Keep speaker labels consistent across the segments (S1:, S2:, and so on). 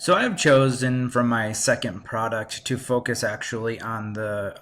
S1: So I've chosen for my second product to focus actually on the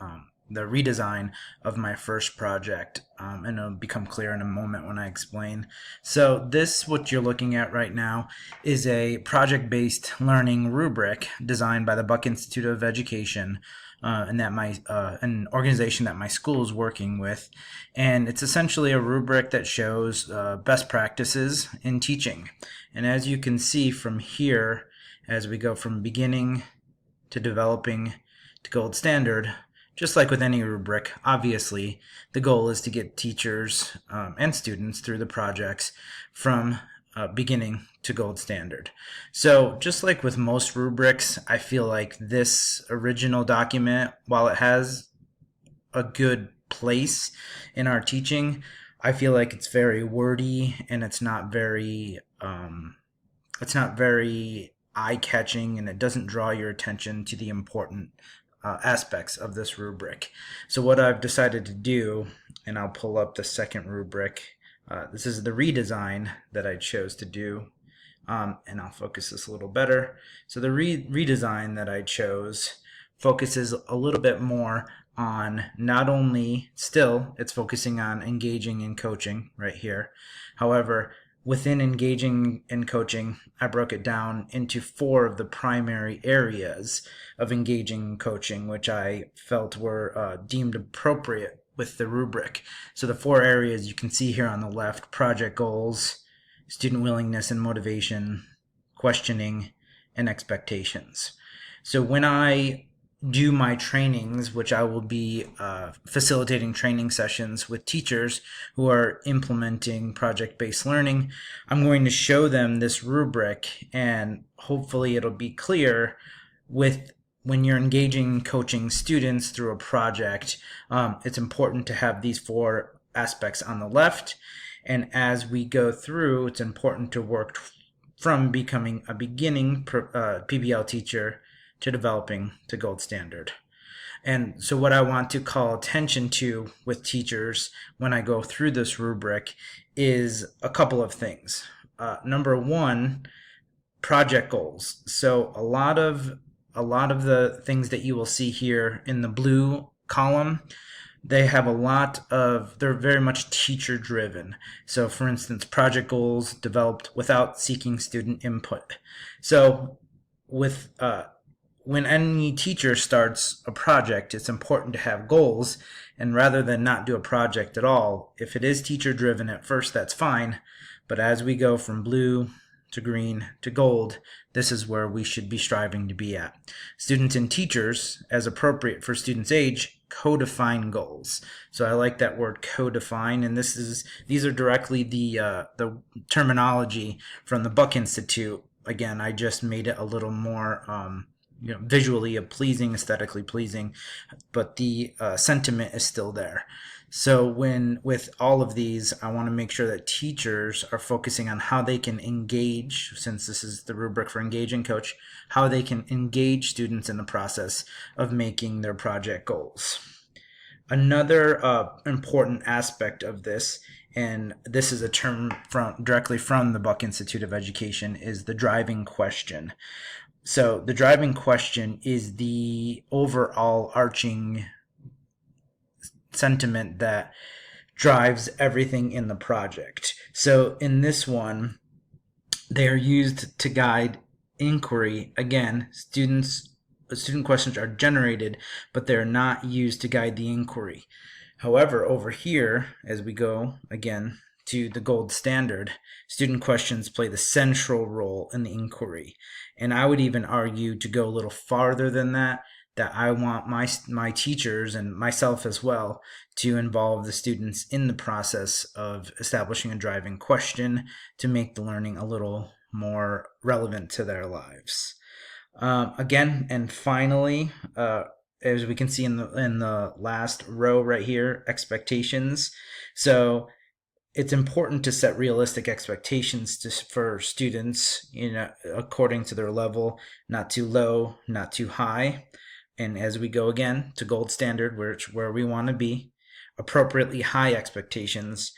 S1: redesign of my first project, and it'll become clear in a moment when I explain. So this, what you're looking at right now, is a project-based learning rubric designed by the Buck Institute of Education, and that my an organization that my school is working with, and it's essentially a rubric that shows best practices in teaching. And as you can see from here, as we go from beginning to developing to gold standard, just like with any rubric, obviously the goal is to get teachers and students through the projects from beginning to gold standard. So just like with most rubrics, I feel like this original document, while it has a good place in our teaching, I feel like it's very wordy and it's not very eye-catching, and it doesn't draw your attention to the important aspects of this rubric. So what I've decided to do, and I'll pull up the second rubric, this is the redesign that I chose to do, and I'll focus this a little better. So the redesign that I chose focuses a little bit more on not only, still it's focusing on engaging in coaching right here. However, within engaging in coaching, I broke it down into 4 of the primary areas of engaging in coaching, which I felt were deemed appropriate with the rubric. So the 4 areas you can see here on the left: project goals, student willingness and motivation, questioning, and expectations. So when I do my trainings, which I will be facilitating training sessions with teachers who are implementing project-based learning, I'm going to show them this rubric, and hopefully it'll be clear with when you're engaging coaching students through a project, it's important to have these 4 aspects on the left. And as we go through, it's important to work from becoming a beginning PBL teacher to developing to gold standard. And so what I want to call attention to with teachers when I go through this rubric is a couple of things. Number 1, project goals. So a lot of the things that you will see here in the blue column, they're very much teacher driven. So for instance, project goals developed without seeking student input. So when any teacher starts a project, it's important to have goals, and rather than not do a project at all, if it is teacher driven at first, that's fine. But as we go from blue to green to gold, this is where we should be striving to be at. Students and teachers, as appropriate for students' age, co-define goals. So I like that word co-define, and these are directly the terminology from the Buck Institute. Again, I just made it a little more visually pleasing, aesthetically pleasing, but the sentiment is still there. So with all of these, I want to make sure that teachers are focusing on how they can engage, since this is the rubric for engaging coach, how they can engage students in the process of making their project goals. Another important aspect of this, and this is a term directly from the Buck Institute of Education, is the driving question. So the driving question is the overall arching sentiment that drives everything in the project. So in this one, they are used to guide inquiry. Again, student questions are generated, but they're not used to guide the inquiry. However, over here, as we go again to the gold standard, student questions play the central role in the inquiry. And I would even argue, to go a little farther than that I want my teachers and myself as well to involve the students in the process of establishing a driving question to make the learning a little more relevant to their lives. Again, and finally, as we can see in the last row right here, expectations. So it's important to set realistic expectations for students, according to their level, not too low, not too high. And as we go again to gold standard, where we want to be, appropriately high expectations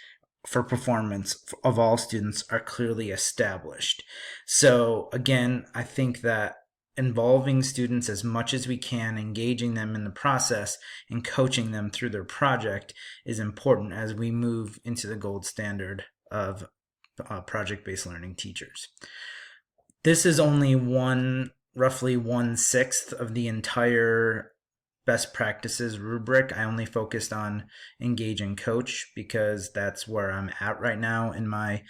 S1: for performance of all students are clearly established. So again, I think that involving students as much as we can, engaging them in the process and coaching them through their project is important as we move into the gold standard of project-based learning teachers. This is only roughly 1/6 of the entire best practices rubric. I only focused on engage and coach because that's where I'm at right now in my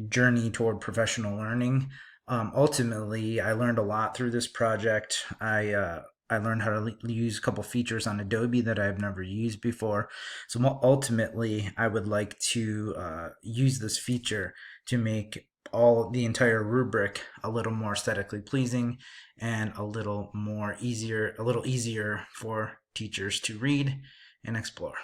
S1: journey toward professional learning. Ultimately, I learned a lot through this project. I learned how to use a couple features on Adobe that I've never used before. So ultimately, I would like to use this feature to make the entire rubric a little more aesthetically pleasing and a little easier for teachers to read and explore.